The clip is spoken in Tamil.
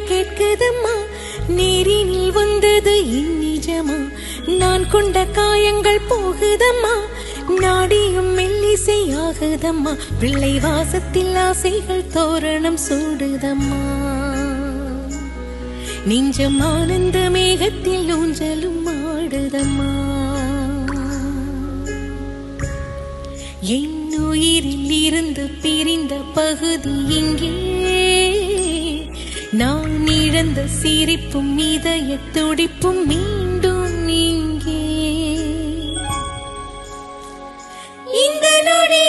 கேட்குதம்மா, நேரினில் வந்தது இந்நிஜமா, நான் கொண்ட காயங்கள் போகுதம்மா, நாடியும் மெல்லிசையாகுதம்மா, பிள்ளை வாசத்தில் ஆசைகள் தோரணம் சூடுதம்மா, நெஞ்சம் ஆனந்த மேகத்தில் ஊஞ்சலும் ஆடுதம்மா, என் உயிரில் இருந்து பிரிந்த பகுதி இங்கே, நான் இழந்த சிரிப்பும் இதய துடிப்பும் மீண்டும் இங்கே, இந்த நொடி